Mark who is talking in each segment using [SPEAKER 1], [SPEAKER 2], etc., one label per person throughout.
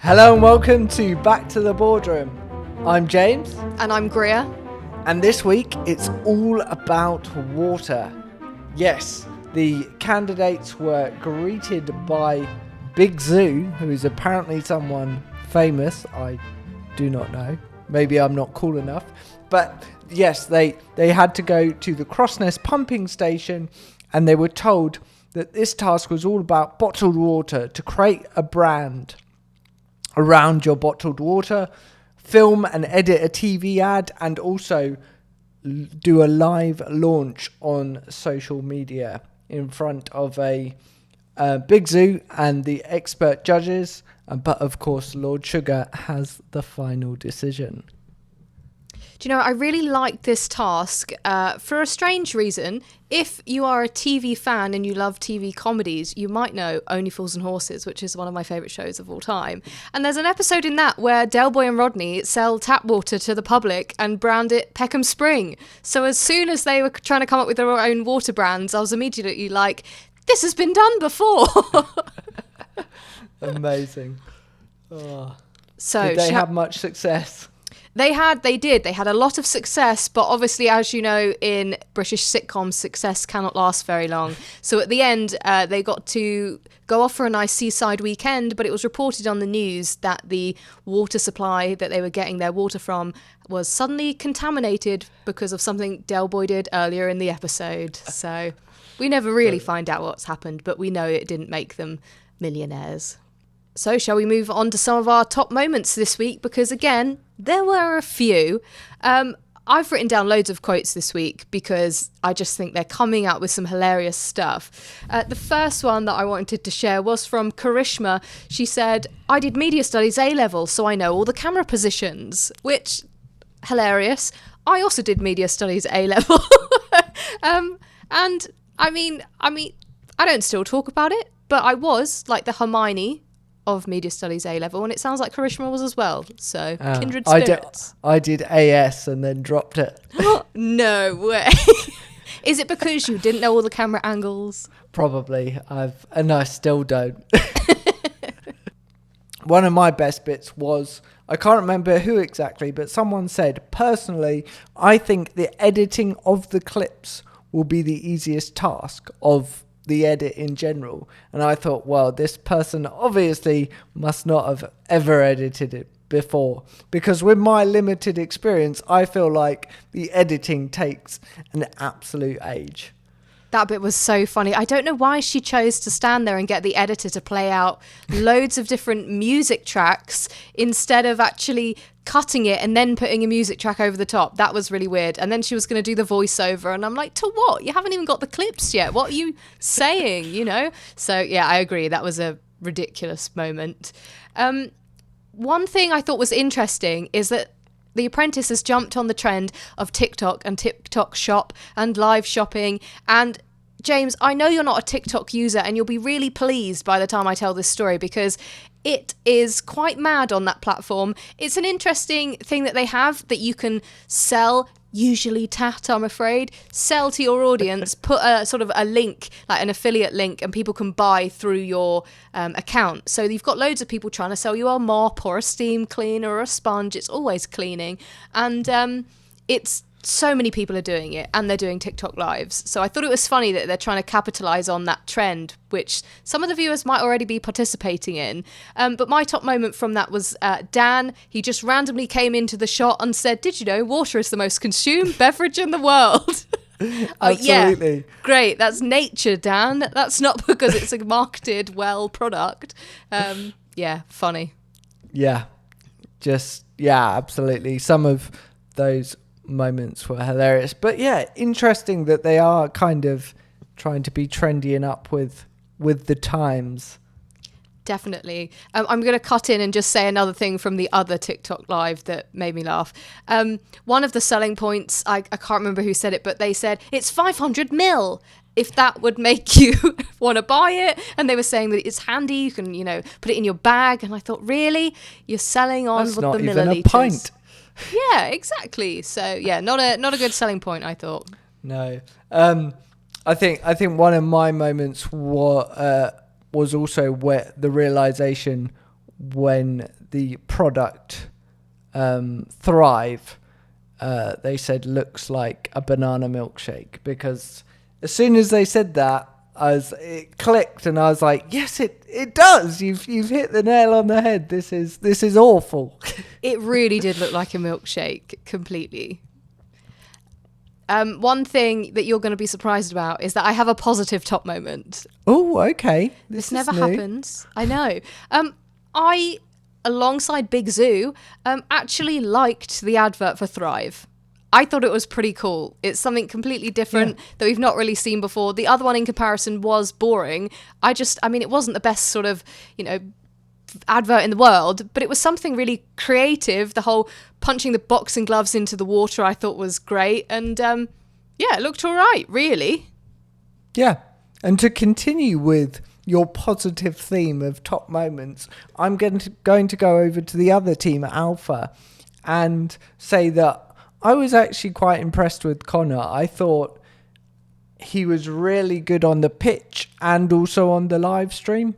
[SPEAKER 1] Hello and welcome to Back to the Boardroom. I'm James.
[SPEAKER 2] And I'm Greer.
[SPEAKER 1] And this week it's all about water. Yes, the candidates were greeted by Big Zoo, who is apparently someone famous. I do not know. Maybe I'm not cool enough. But yes, they had to go to the Crossness pumping station and they were told that this task was all about bottled water, to create a brand around your bottled water, film and edit a TV ad, and also do a live launch on social media in front of a Big Zoo and the expert judges. But of course, Lord Sugar has the final decision.
[SPEAKER 2] Do you know, I really like this task for a strange reason. If you are a TV fan and you love TV comedies, you might know Only Fools and Horses, which is one of my favourite shows of all time. And there's an episode in that where Del Boy and Rodney sell tap water to the public and brand it Peckham Spring. So as soon as they were trying to come up with their own water brands, I was immediately like, this has been done before.
[SPEAKER 1] Amazing. Oh.
[SPEAKER 2] So
[SPEAKER 1] did they have much success?
[SPEAKER 2] They did. They had a lot of success, but obviously, as you know, in British sitcoms, success cannot last very long. So at the end, they got to go off for a nice seaside weekend, but it was reported on the news that the water supply that they were getting their water from was suddenly contaminated because of something Del Boy did earlier in the episode. So we never really find out what's happened, but we know it didn't make them millionaires. So shall we move on to some of our top moments this week? Because again, there were a few. I've written down loads of quotes this week because I just think they're coming out with some hilarious stuff. The first one that I wanted to share was from Karishma. She said, I did media studies A-level, so I know all the camera positions, which, hilarious. I also did media studies A-level. And I mean, I don't still talk about it, but I was like the Hermione of media studies A-level, and it sounds like Karishma was as well, so kindred spirits.
[SPEAKER 1] I did AS and then dropped it.
[SPEAKER 2] No way. Is it because you didn't know all the camera angles?
[SPEAKER 1] Probably. And I still don't. One of my best bits was, I can't remember who exactly, but someone said, personally, I think the editing of the clips will be the easiest task of the edit in general. And I thought, well, this person obviously must not have ever edited it before, because with my limited experience, I feel like the editing takes an absolute age.
[SPEAKER 2] That bit was so funny. I don't know why she chose to stand there and get the editor to play out loads of different music tracks instead of actually cutting it and then putting a music track over the top. That was really weird. And then she was going to do the voiceover and I'm like, to what? You haven't even got the clips yet. What are you saying, you know? So yeah, I agree. That was a ridiculous moment. One thing I thought was interesting is that The Apprentice has jumped on the trend of TikTok and TikTok shop and live shopping. And James, I know you're not a TikTok user and you'll be really pleased by the time I tell this story because it is quite mad on that platform. It's an interesting thing that they have that you can sell, usually tat, I'm afraid, sell to your audience, put a sort of a link, like an affiliate link, and people can buy through your account. So you've got loads of people trying to sell you a mop or a steam cleaner or a sponge. It's always cleaning. And it's so many people are doing it and they're doing TikTok lives. So I thought it was funny that they're trying to capitalize on that trend, which some of the viewers might already be participating in. But my top moment from that was Dan. He just randomly came into the shot and said, did you know water is the most consumed beverage in the world?
[SPEAKER 1] Absolutely.
[SPEAKER 2] Yeah, great. That's nature, Dan. That's not because it's a marketed well product. Yeah, funny.
[SPEAKER 1] Yeah, absolutely. Some of those moments were hilarious, but yeah, interesting that they are kind of trying to be trendy and up with the times.
[SPEAKER 2] Definitely. I'm going to cut in and just say another thing from the other TikTok live that made me laugh. One of the selling points, I can't remember who said it, but they said it's 500 mil. If that would make you want to buy it. And they were saying that it's handy. You can, put it in your bag. And I thought, really? You're selling on
[SPEAKER 1] That's
[SPEAKER 2] the
[SPEAKER 1] not
[SPEAKER 2] milliliters.
[SPEAKER 1] even a pint.
[SPEAKER 2] Yeah, exactly. So yeah, not a good selling point, I thought.
[SPEAKER 1] No. I think one of my moments was also where the realization when the product Thrive, they said looks like a banana milkshake, because as soon as they said that, it clicked, and I was like, yes, it does. You've hit the nail on the head. This is awful.
[SPEAKER 2] It really did look like a milkshake completely. One thing that you're going to be surprised about is that I have a positive top moment.
[SPEAKER 1] Oh, okay.
[SPEAKER 2] This never happens. I know. I, alongside Big Zoo, actually liked the advert for Thrive. I thought it was pretty cool. It's something completely different that we've not really seen before. The other one in comparison was boring. It wasn't the best sort of, advert in the world, but it was something really creative. The whole punching the boxing gloves into the water I thought was great. And it looked all right, really.
[SPEAKER 1] Yeah. And to continue with your positive theme of top moments, I'm going to go over to the other team at Alpha and say that I was actually quite impressed with Connor. I thought he was really good on the pitch and also on the live stream,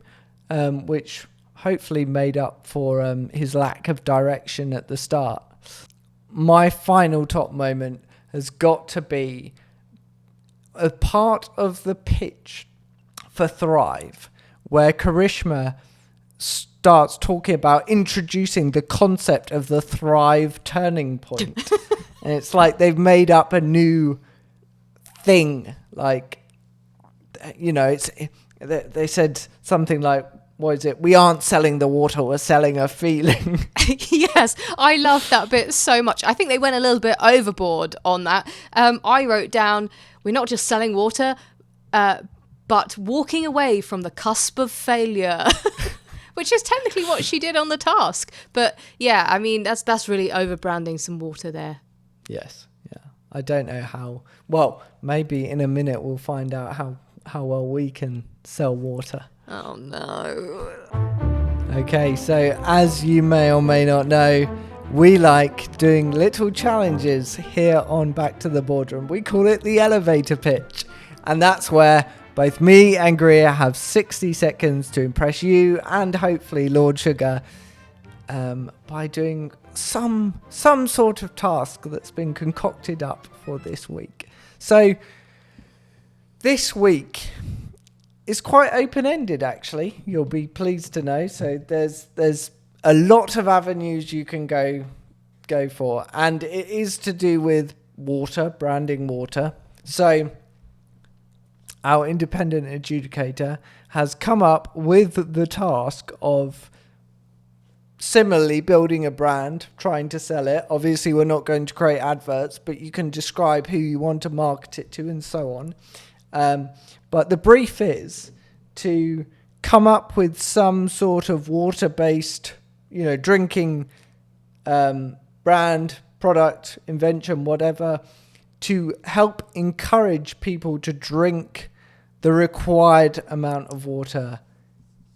[SPEAKER 1] which hopefully made up for his lack of direction at the start. My final top moment has got to be a part of the pitch for Thrive, where Karishma starts talking about introducing the concept of the Thrive turning point. And it's like they've made up a new thing. Like, they said something like, what is it? We aren't selling the water, we're selling a feeling.
[SPEAKER 2] Yes, I love that bit so much. I think they went a little bit overboard on that. I wrote down, we're not just selling water, but walking away from the cusp of failure. Which is technically what she did on the task. But yeah, that's really overbranding some water there.
[SPEAKER 1] Yes, yeah. I don't know how. Well, maybe in a minute we'll find out how well we can sell water.
[SPEAKER 2] Oh no.
[SPEAKER 1] Okay, so as you may or may not know, we like doing little challenges here on Back to the Boardroom. We call it the elevator pitch. And that's where both me and Greer have 60 seconds to impress you and hopefully Lord Sugar by doing some sort of task that's been concocted up for this week. So this week is quite open-ended, actually. You'll be pleased to know. So there's a lot of avenues you can go for, and it is to do with water, branding water. So our independent adjudicator has come up with the task of similarly building a brand, trying to sell it. Obviously, we're not going to create adverts, but you can describe who you want to market it to and so on. But the brief is to come up with some sort of water-based, drinking brand, product, invention, whatever, to help encourage people to drink the required amount of water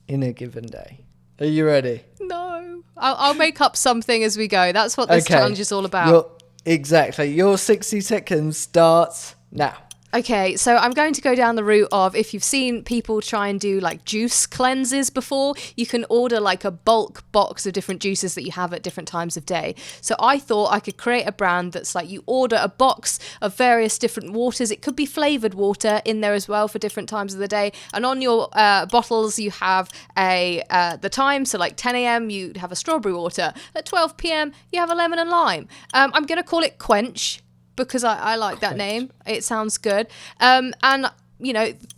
[SPEAKER 1] in a given day. Are you ready?
[SPEAKER 2] No. I'll make up something as we go. That's what this challenge is all about.
[SPEAKER 1] Exactly. Your 60 seconds starts now.
[SPEAKER 2] Okay, so I'm going to go down the route of, if you've seen people try and do like juice cleanses before, you can order like a bulk box of different juices that you have at different times of day. So I thought I could create a brand that's like, you order a box of various different waters. It could be flavoured water in there as well for different times of the day. And on your bottles, you have the time. So like 10 a.m, you have a strawberry water. At 12 p.m, you have a lemon and lime. I'm going to call it Quench, because I like that name. It sounds good. And,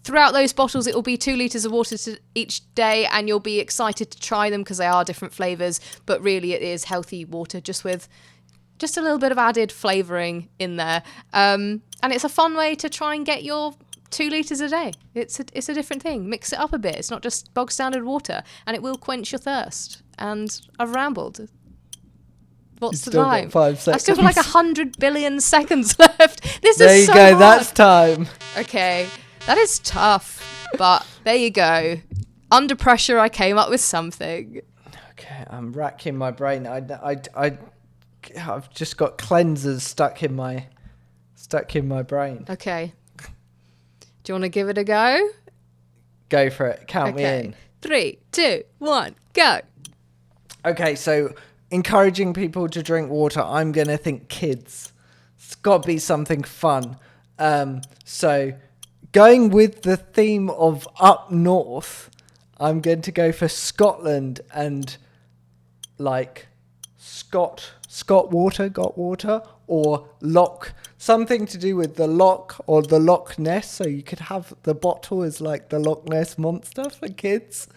[SPEAKER 2] throughout those bottles, it will be 2 litres of water each day, and you'll be excited to try them because they are different flavours. But really, it is healthy water, just with just a little bit of added flavouring in there. And it's a fun way to try and get your 2 litres a day. It's a different thing. Mix it up a bit. It's not just bog standard water, and it will quench your thirst. And I've rambled. What's the time?
[SPEAKER 1] 5 seconds.
[SPEAKER 2] I've still got like 100 billion seconds left. This
[SPEAKER 1] there
[SPEAKER 2] is so
[SPEAKER 1] There you go.
[SPEAKER 2] hard.
[SPEAKER 1] That's time.
[SPEAKER 2] Okay, that is tough, but there you go. Under pressure, I came up with something.
[SPEAKER 1] Okay, I'm racking my brain. I've just got cleansers stuck in my brain.
[SPEAKER 2] Okay. Do you want to give it a go?
[SPEAKER 1] Go for it. Count me in.
[SPEAKER 2] 3, 2, 1, go.
[SPEAKER 1] Okay, so encouraging people to drink water, I'm going to think kids. It's got to be something fun. So going with the theme of up north, I'm going to go for Scotland and like Scott water, got water, or Loch, something to do with the Loch or the Loch Ness. So you could have the bottle as like the Loch Ness monster for kids.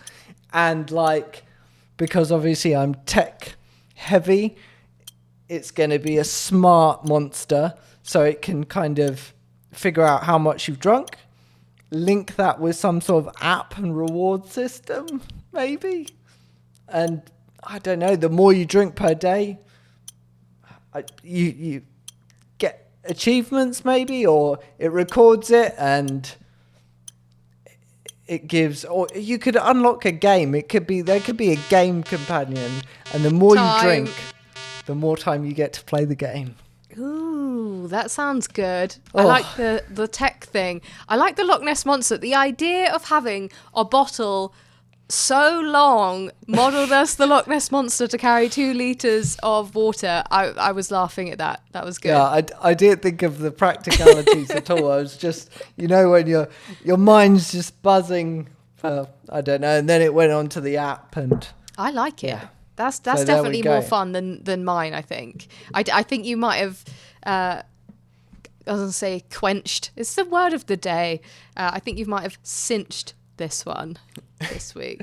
[SPEAKER 1] And like, because obviously I'm tech heavy, it's going to be a smart monster. So it can kind of figure out how much you've drunk, link that with some sort of app and reward system, maybe. And I don't know, the more you drink per day, you get achievements maybe, or it records it and it gives, or you could unlock a game. There could be a game companion, and the more you drink, the more time you get to play the game.
[SPEAKER 2] Ooh, that sounds good. I like the tech thing. I like the Loch Ness Monster. The idea of having a bottle so long modelled as the Loch Ness Monster to carry 2 litres of water, I was laughing at that. That was good.
[SPEAKER 1] Yeah, I didn't think of the practicalities at all. I was just, when your mind's just buzzing for, I don't know, and then it went on to the app and...
[SPEAKER 2] I like it.
[SPEAKER 1] Yeah.
[SPEAKER 2] That's
[SPEAKER 1] So there
[SPEAKER 2] definitely
[SPEAKER 1] we go.
[SPEAKER 2] more fun than mine, I think. I think you might have, I was going to say quenched. It's the word of the day. I think you might have cinched this one this week.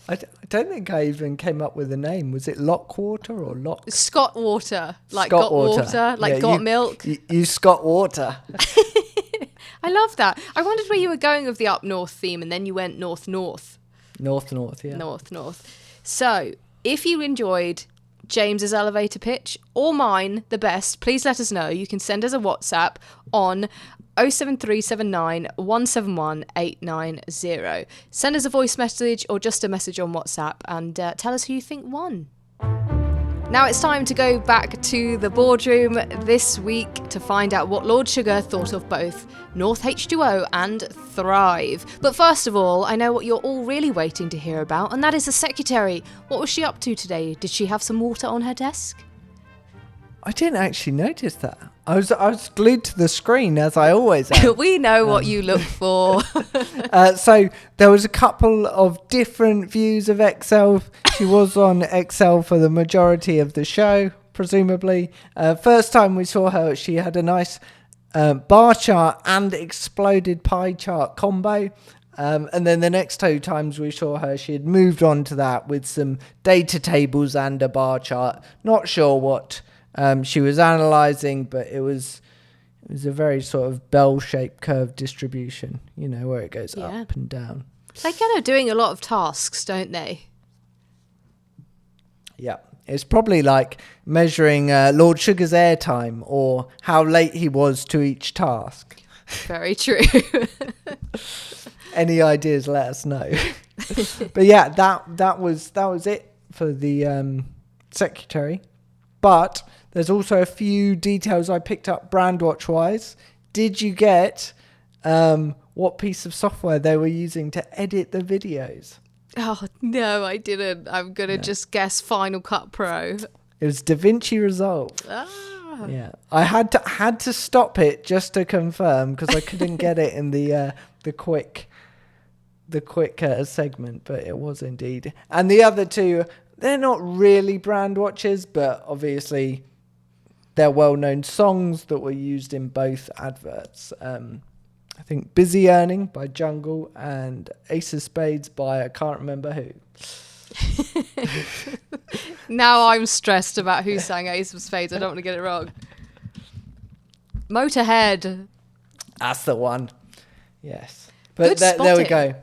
[SPEAKER 1] I don't think I even came up with a name. Was it Lockwater or Lock?
[SPEAKER 2] Scott water. Like
[SPEAKER 1] Scott
[SPEAKER 2] got water. Like
[SPEAKER 1] Yeah,
[SPEAKER 2] got milk.
[SPEAKER 1] You Scott Water.
[SPEAKER 2] I love that. I wondered where you were going with the up north theme, and then you went north,
[SPEAKER 1] North, yeah.
[SPEAKER 2] north. So, if you enjoyed James's elevator pitch or mine the best, please let us know. You can send us a WhatsApp on 07379 171 890. Send us a voice message or just a message on WhatsApp and tell us who you think won. Now it's time to go back to the boardroom this week to find out what Lord Sugar thought of both North H2O and Thrive. But first of all, I know what you're all really waiting to hear about, and that is the secretary. What was she up to today? Did she have some water on her desk?
[SPEAKER 1] I didn't actually notice that. I was glued to the screen, as I always am.
[SPEAKER 2] We know what you look for.
[SPEAKER 1] So there was a couple of different views of Excel. She was on Excel for the majority of the show, presumably. First time we saw her, she had a nice bar chart and exploded pie chart combo. And then the next 2 times we saw her, she had moved on to that with some data tables and a bar chart. Not sure what she was analysing, but it was a very sort of bell-shaped curve distribution, where it goes up and down.
[SPEAKER 2] They get her doing a lot of tasks, don't they?
[SPEAKER 1] Yeah. It's probably like measuring Lord Sugar's airtime or how late he was to each task.
[SPEAKER 2] Very true.
[SPEAKER 1] Any ideas, let us know. But yeah, that was it for the secretary. But there's also a few details I picked up Brandwatch wise. Did you get what piece of software they were using to edit the videos?
[SPEAKER 2] Oh, no, I didn't. I'm going to just guess Final Cut Pro.
[SPEAKER 1] It was DaVinci Resolve.
[SPEAKER 2] Ah.
[SPEAKER 1] Yeah, I had to stop it just to confirm because I couldn't get it in the quick segment, but it was indeed. And the other 2, they're not really brand watches, but obviously they're well-known songs that were used in both adverts. I think Busy Earning by Jungle and Ace of Spades by I can't remember who.
[SPEAKER 2] Now I'm stressed about who sang Ace of Spades. I don't want to get it wrong. Motorhead.
[SPEAKER 1] That's the one. Yes. But
[SPEAKER 2] Good
[SPEAKER 1] there we
[SPEAKER 2] spotting.
[SPEAKER 1] go.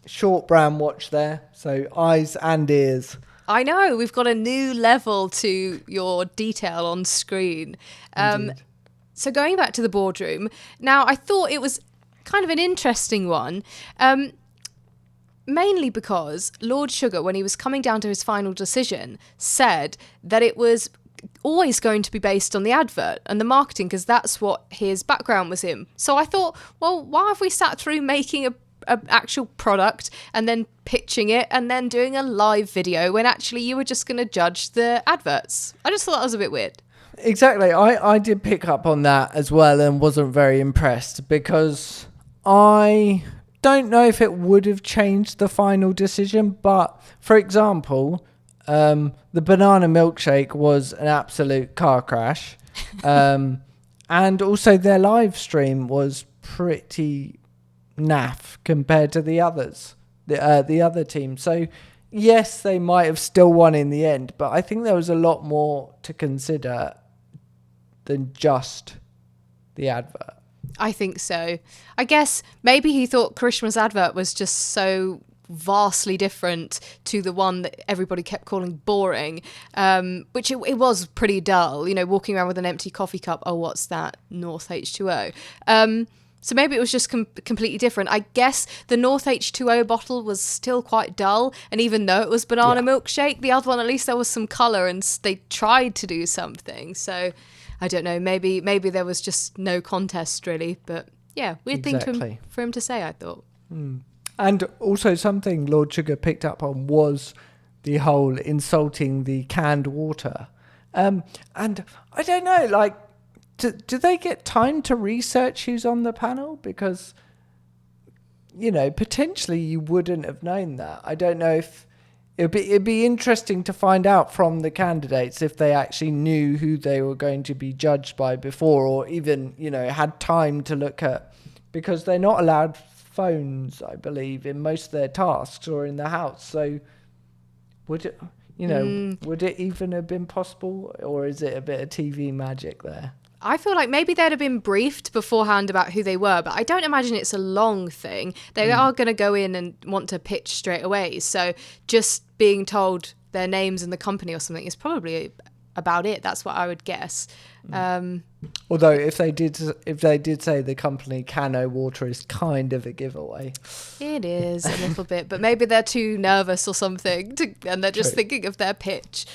[SPEAKER 1] Short brown watch there. So eyes and ears.
[SPEAKER 2] I know, we've got a new level to your detail on screen. So going back to the boardroom, now I thought it was kind of an interesting one, mainly because Lord Sugar, when he was coming down to his final decision, said that it was always going to be based on the advert and the marketing because that's what his background was in. So I thought, well, why have we sat through making a an actual product and then pitching it and then doing a live video when actually you were just going to judge the adverts. I just thought that was a bit weird.
[SPEAKER 1] Exactly. I did pick up on that as well and wasn't very impressed, because I don't know if it would have changed the final decision. But for example, the banana milkshake was an absolute car crash. And also their live stream was pretty naff compared to the others, the other team. So yes, they might have still won in the end, but I think there was a lot more to consider than just the advert.
[SPEAKER 2] I think so. I guess maybe he thought Karishma's advert was just so vastly different to the one that everybody kept calling boring, which it was pretty dull, walking around with an empty coffee cup. Oh, what's that? North H2O. So maybe it was just completely different. I guess the North H2O bottle was still quite dull, and even though it was banana milkshake, the other one, at least there was some colour and they tried to do something. So I don't know, maybe there was just no contest really, but yeah, weird thing for him to say, I thought.
[SPEAKER 1] And also something Lord Sugar picked up on was the whole insulting the canned water. And I don't know, like, do they get time to research who's on the panel? Because, potentially you wouldn't have known that. I don't know if it'd be interesting to find out from the candidates if they actually knew who they were going to be judged by before, or even, had time to look at, because they're not allowed phones, I believe, in most of their tasks or in the house. So would it, would it even have been possible, or is it a bit of TV magic there?
[SPEAKER 2] I feel like maybe they'd have been briefed beforehand about who they were, but I don't imagine it's a long thing. They are going to go in and want to pitch straight away. So just being told their names and the company or something is probably about it. That's what I would guess.
[SPEAKER 1] Although if they did say the company Cano Water is kind of a giveaway.
[SPEAKER 2] It is a little bit, but maybe they're too nervous or something and they're just thinking of their pitch.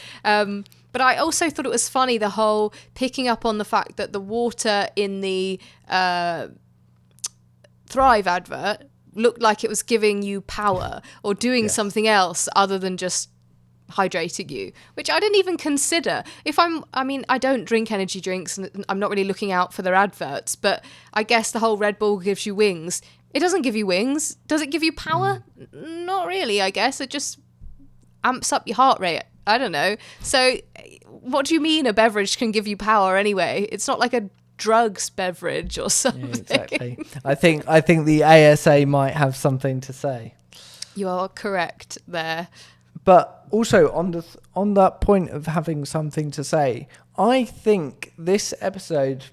[SPEAKER 2] But I also thought it was funny, the whole picking up on the fact that the water in the Thrive advert looked like it was giving you power or doing something else other than just hydrating you, which I didn't even consider. I don't drink energy drinks and I'm not really looking out for their adverts, but I guess the whole Red Bull gives you wings. It doesn't give you wings. Does it give you power? Not really, I guess. It just amps up your heart rate. I don't know. So what do you mean a beverage can give you power anyway? It's not like a drugs beverage or something.
[SPEAKER 1] Yeah, exactly. I think the ASA might have something to say.
[SPEAKER 2] You are correct there.
[SPEAKER 1] But also on that point of having something to say, I think this episode,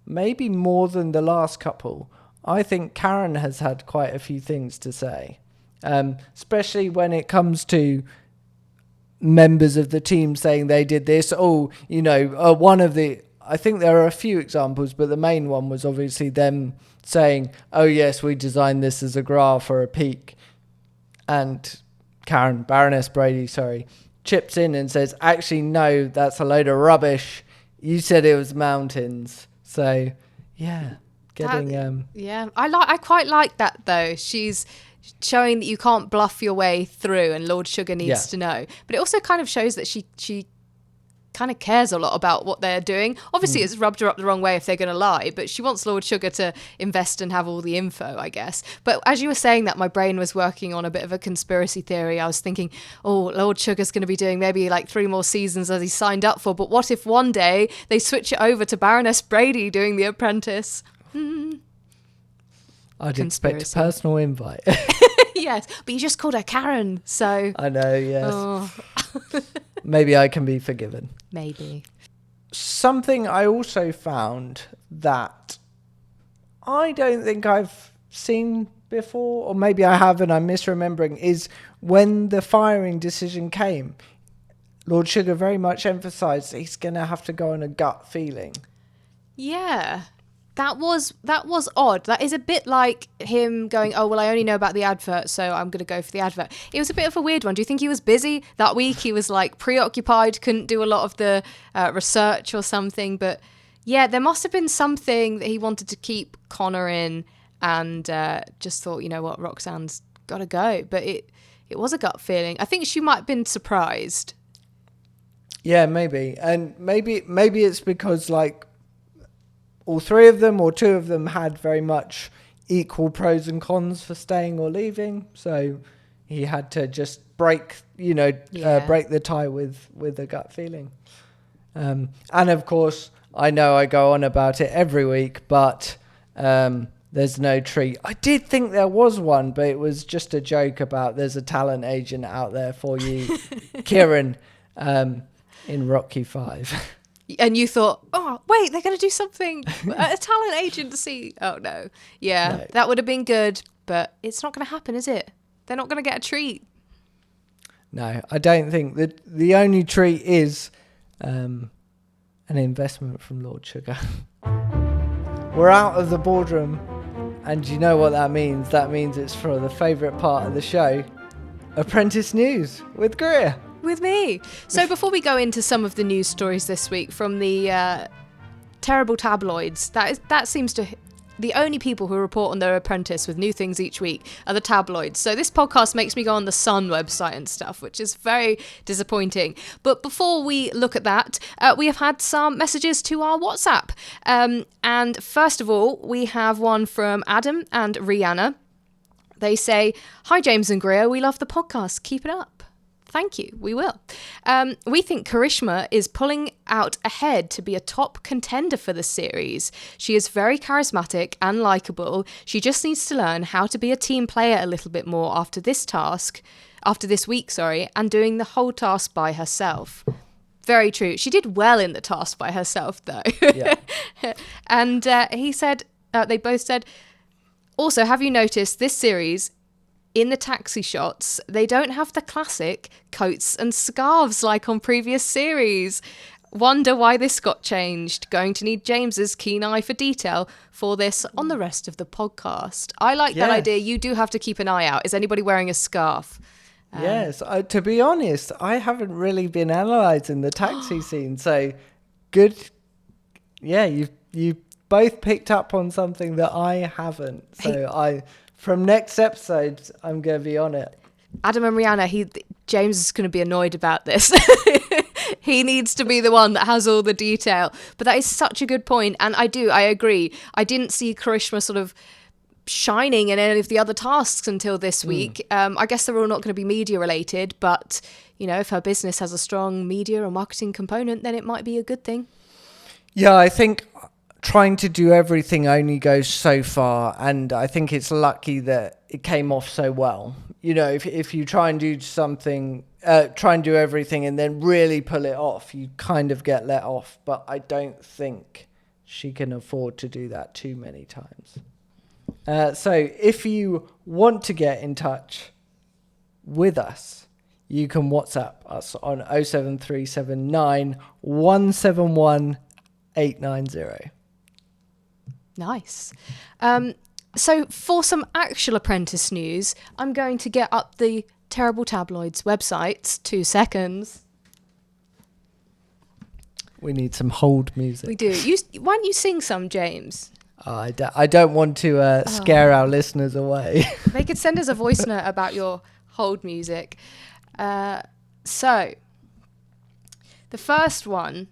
[SPEAKER 1] maybe more than the last couple, I think Karen has had quite a few things to say, especially when it comes to members of the team saying they did this. One of the, I think there are a few examples, but the main one was obviously them saying, oh yes, we designed this as a graph or a peak. And Baroness Brady, chips in and says, actually, no, that's a load of rubbish. You said it was mountains. So, yeah, I
[SPEAKER 2] quite like that, though. She's showing that you can't bluff your way through and Lord Sugar needs to know. But it also kind of shows that she kind of cares a lot about what they're doing. Obviously, it's rubbed her up the wrong way if they're going to lie, but she wants Lord Sugar to invest and have all the info, I guess. But as you were saying that, my brain was working on a bit of a conspiracy theory. I was thinking, Lord Sugar's going to be doing maybe like 3 more seasons as he signed up for, but what if one day they switch it over to Baroness Brady doing The Apprentice?
[SPEAKER 1] I'd expect a personal invite.
[SPEAKER 2] Yes, but you just called her Karen, so...
[SPEAKER 1] I know, yes. Maybe I can be forgiven.
[SPEAKER 2] Maybe.
[SPEAKER 1] Something I also found that I don't think I've seen before, or maybe I have and I'm misremembering, is when the firing decision came, Lord Sugar very much emphasised that he's going to have to go on a gut feeling.
[SPEAKER 2] Yeah. That was odd. That is a bit like him going, oh, well, I only know about the advert, so I'm going to go for the advert. It was a bit of a weird one. Do you think he was busy that week? He was like preoccupied, couldn't do a lot of the research or something. But yeah, there must have been something that he wanted to keep Connor in. and just thought, you know what, Roxanne's got to go. But it was a gut feeling. I think she might have been surprised.
[SPEAKER 1] Yeah, maybe. And maybe it's because like all three of them or two of them had very much equal pros and cons for staying or leaving. So he had to just break the tie with a gut feeling. And of course, I know I go on about it every week, but there's no treat. I did think there was one, but it was just a joke about there's a talent agent out there for you, Kieran, in Rocky 5.
[SPEAKER 2] And you thought, oh, wait, they're going to do something. A talent agency. Oh, no. Yeah, no. That would have been good, but it's not going to happen, is it? They're not going to get a treat.
[SPEAKER 1] No, I don't think that. The only treat is an investment from Lord Sugar. We're out of the boardroom, and you know what that means? That means it's for the favourite part of the show, Apprentice News with Greer.
[SPEAKER 2] With me. So before we go into some of the news stories this week from the terrible tabloids, that seems to... The only people who report on their Apprentice with new things each week are the tabloids. So this podcast makes me go on the Sun website and stuff, which is very disappointing. But before we look at that, we have had some messages to our WhatsApp. And first of all, we have one from Adam and Rihanna. They say, "Hi James and Greer, we love the podcast. Keep it up." Thank you. We will. We think Karishma is pulling out ahead to be a top contender for the series. She is very charismatic and likable. She just needs to learn how to be a team player a little bit more after this week, and doing the whole task by herself. Very true. She did well in the task by herself, though. Yeah. And they both said, also, have you noticed this series? In the taxi shots, they don't have the classic coats and scarves like on previous series. Wonder why this got changed. Going to need James's keen eye for detail for this on the rest of the podcast. I like that idea. You do have to keep an eye out. Is anybody wearing a scarf?
[SPEAKER 1] Yes. To be honest, I haven't really been analysing the taxi scene. So good. Yeah, you both picked up on something that I haven't. So From next episode, I'm going to be on it.
[SPEAKER 2] Adam and Rihanna, James is going to be annoyed about this. He needs to be the one that has all the detail. But that is such a good point. And I agree. I didn't see Karishma sort of shining in any of the other tasks until this week. I guess they're all not going to be media related. But, if her business has a strong media or marketing component, then it might be a good thing.
[SPEAKER 1] Yeah, I think... trying to do everything only goes so far, and I think it's lucky that it came off so well. If you try and do something, try and do everything and then really pull it off, you kind of get let off. But I don't think she can afford to do that too many times. So if you want to get in touch with us, you can WhatsApp us on 07379 171 890.
[SPEAKER 2] Nice. So for some actual Apprentice news, I'm going to get up the terrible tabloids websites. 2 seconds.
[SPEAKER 1] We need some hold music.
[SPEAKER 2] We do. Why don't you sing some, James?
[SPEAKER 1] I don't want to scare our listeners away.
[SPEAKER 2] They could send us a voice note about your hold music. So, the first one...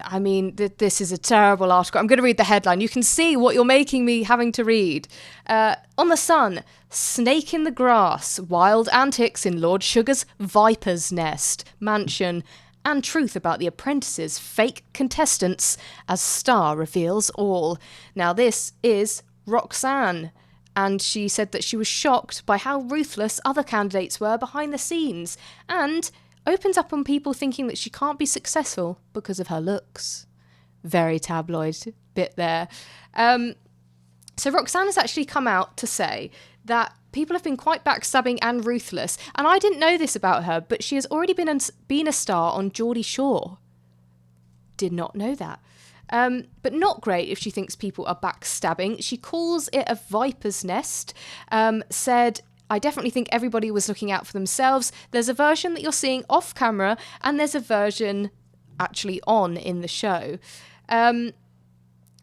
[SPEAKER 2] I mean, this is a terrible article. I'm going to read the headline. You can see what you're making me having to read. On the Sun, snake in the grass, wild antics in Lord Sugar's Viper's Nest mansion, and truth about the Apprentice's fake contestants as Star reveals all. Now, this is Roxanne, and she said that she was shocked by how ruthless other candidates were behind the scenes, and... opens up on people thinking that she can't be successful because of her looks. Very tabloid bit there. So Roxanne has actually come out to say that people have been quite backstabbing and ruthless. And I didn't know this about her, but she has already been a star on Geordie Shore. Did not know that. But not great if she thinks people are backstabbing. She calls it a viper's nest. Said... I definitely think everybody was looking out for themselves. There's a version that you're seeing off camera, and there's a version actually on in the show.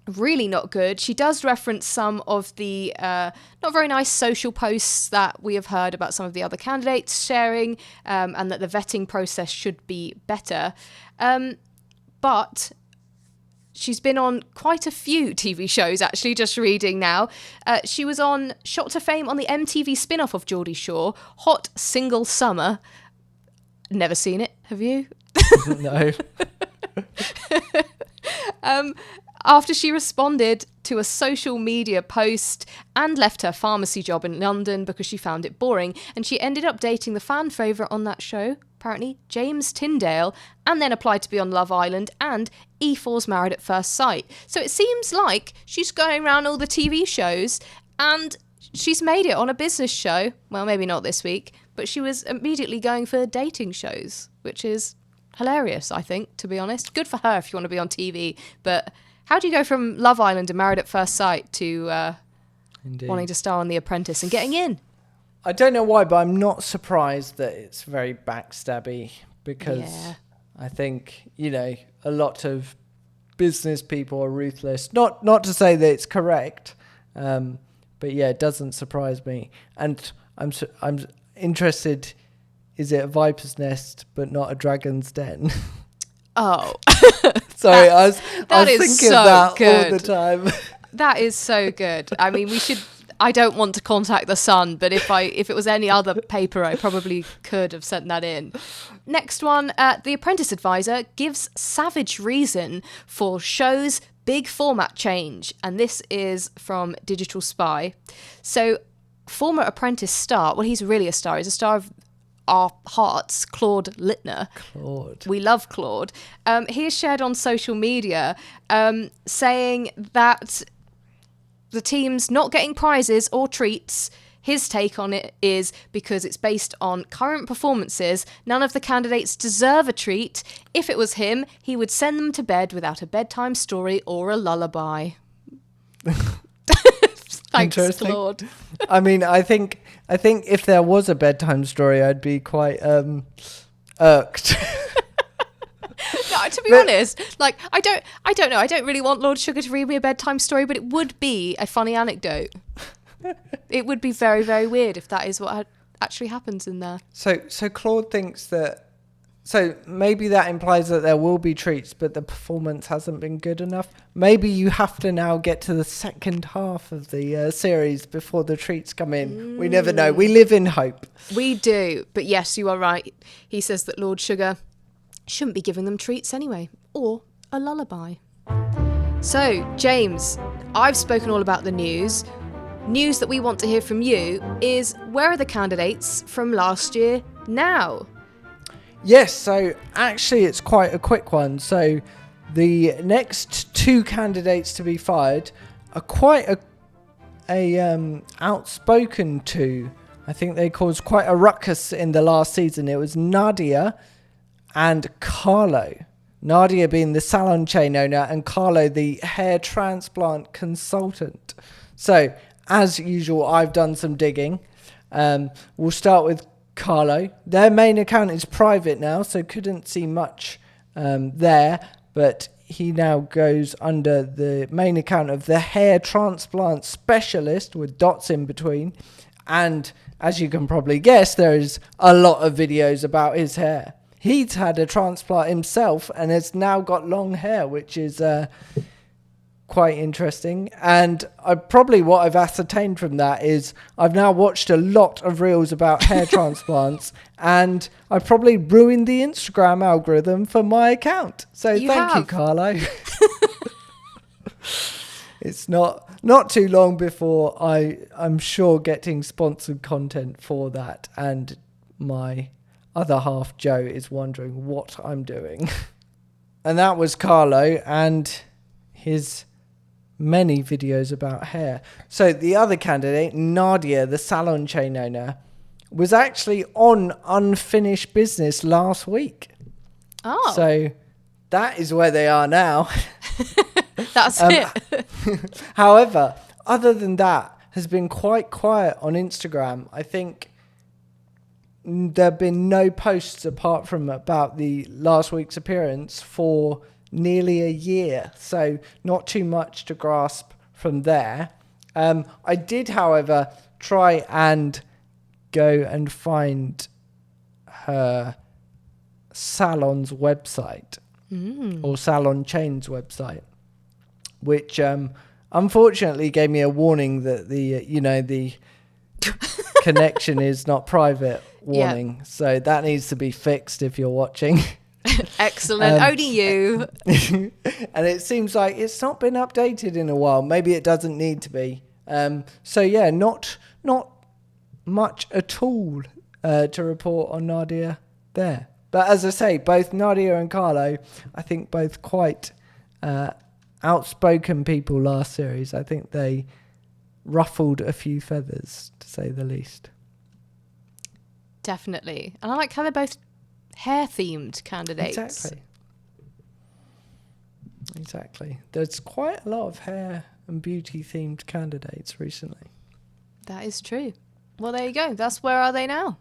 [SPEAKER 2] really not good. She does reference some of the not very nice social posts that we have heard about some of the other candidates sharing, and that the vetting process should be better. But she's been on quite a few TV shows, actually, just reading now. She was on Shot to Fame on the MTV spin-off of Geordie Shore, Hot Single Summer. Never seen it. Have you?
[SPEAKER 1] No.
[SPEAKER 2] After she responded to a social media post and left her pharmacy job in London because she found it boring, and she ended up dating the fan favourite on that show, apparently, James Tyndale, and then applied to be on Love Island and E4's Married at First Sight. So it seems like she's going around all the TV shows, and she's made it on a business show. Well, maybe not this week, but she was immediately going for dating shows, which is hilarious, I think, to be honest. Good for her if you want to be on TV, but how do you go from Love Island and Married at First Sight to wanting to star on The Apprentice and getting in?
[SPEAKER 1] I don't know why, but I'm not surprised that it's very backstabby, because I think, a lot of business people are ruthless. Not to say that it's correct, but yeah, it doesn't surprise me. And I'm interested, is it a viper's nest but not a dragon's den?
[SPEAKER 2] Oh.
[SPEAKER 1] Sorry, I was thinking
[SPEAKER 2] so
[SPEAKER 1] of that
[SPEAKER 2] good.
[SPEAKER 1] all the time.
[SPEAKER 2] That is so good. I mean, I don't want to contact The Sun, but if it was any other paper, I probably could have sent that in. Next one, The Apprentice advisor gives savage reason for show's big format change. And this is from Digital Spy. So, former Apprentice star, well, he's really a star. He's a star of our hearts, Claude Littner.
[SPEAKER 1] Claude.
[SPEAKER 2] We love Claude. He has shared on social media saying that the team's not getting prizes or treats. His take on it is because it's based on current performances. None of the candidates deserve a treat. If it was him, he would send them to bed without a bedtime story or a lullaby. Thanks, Claude.
[SPEAKER 1] I mean, I think if there was a bedtime story, I'd be quite irked.
[SPEAKER 2] No, to be honest, I don't know. I don't really want Lord Sugar to read me a bedtime story, but it would be a funny anecdote. It would be very, very weird if that is what actually happens in there.
[SPEAKER 1] So Claude thinks that. So maybe that implies that there will be treats, but the performance hasn't been good enough. Maybe you have to now get to the second half of the series before the treats come in. We never know. We live in hope.
[SPEAKER 2] We do. But yes, you are right. He says that Lord Sugar shouldn't be giving them treats anyway, or a lullaby. So, James, I've spoken all about the news. News that we want to hear from you is, where are the candidates from last year now?
[SPEAKER 1] Yes, so actually it's quite a quick one. So the next two candidates to be fired are quite a outspoken two. I think they caused quite a ruckus in the last season. It was Nadia and Carlo. Nadia being the salon chain owner and Carlo the hair transplant consultant. So as usual, I've done some digging. We'll start with Carlo. Their main account is private now, so couldn't see much there, but he now goes under the main account of the hair transplant specialist with dots in between. And as you can probably guess, there is a lot of videos about his hair. He's had a transplant himself and has now got long hair, which is quite interesting. And what I've ascertained from that is I've now watched a lot of reels about hair transplants, and I've probably ruined the Instagram algorithm for my account. So thank you, Carlo. It's not too long before I'm sure getting sponsored content for that, and my other half Joe is wondering what I'm doing. And that was Carlo and his many videos about hair. So the other candidate, Nadia, the salon chain owner, was actually on Unfinished Business last week.
[SPEAKER 2] Oh.
[SPEAKER 1] So that is where they are now.
[SPEAKER 2] That's it.
[SPEAKER 1] However, other than that, has been quite quiet on Instagram. I think there have been no posts apart from about the last week's appearance for nearly a year, so not too much to grasp from there. I did, however, try and go and find her salon's website or salon chain's website, which unfortunately gave me a warning that the connection is not private warning. So that needs to be fixed if you're watching.
[SPEAKER 2] Excellent. Only you.
[SPEAKER 1] And it seems like it's not been updated in a while. Maybe it doesn't need to be. So yeah, not much at all to report on Nadia there. But as I say, both Nadia and Carlo, I think both quite outspoken people last series. I think they ruffled a few feathers, to say the least.
[SPEAKER 2] Definitely. And I like how they're both hair-themed candidates.
[SPEAKER 1] Exactly. There's quite a lot of hair and beauty-themed candidates recently.
[SPEAKER 2] That is true. Well, there you go. That's Where Are They Now?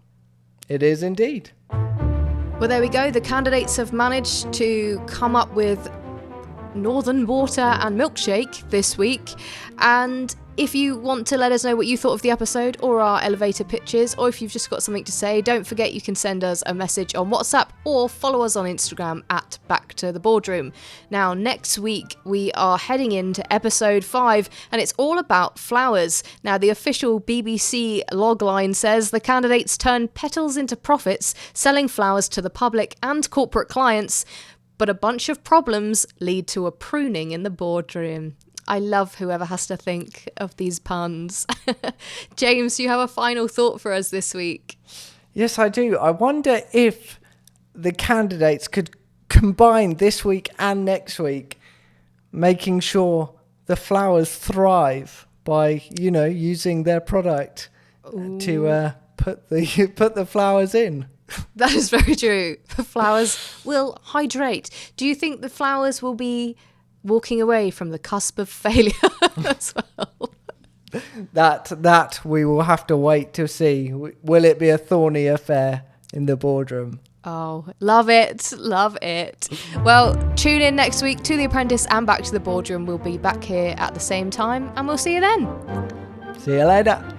[SPEAKER 1] It is indeed.
[SPEAKER 2] Well, there we go. The candidates have managed to come up with Northern Water and Milkshake this week. And if you want to let us know what you thought of the episode or our elevator pitches, or if you've just got something to say, don't forget you can send us a message on WhatsApp or follow us on Instagram at Back to the Boardroom. Now, next week we are heading into episode 5 and it's all about flowers. Now, the official BBC logline says the candidates turn petals into profits, selling flowers to the public and corporate clients, but a bunch of problems lead to a pruning in the boardroom. I love whoever has to think of these puns. James, you have a final thought for us this week?
[SPEAKER 1] Yes, I do. I wonder if the candidates could combine this week and next week, making sure the flowers thrive by, using their product to put the flowers in.
[SPEAKER 2] That is very true. The flowers will hydrate. Do you think the flowers will be walking away from the cusp of failure as well?
[SPEAKER 1] That we will have to wait to see. Will it be a thorny affair in the boardroom?
[SPEAKER 2] Oh, love it. Love it. Well, tune in next week to The Apprentice and Back to the Boardroom. We'll be back here at the same time and we'll see you then.
[SPEAKER 1] See you later.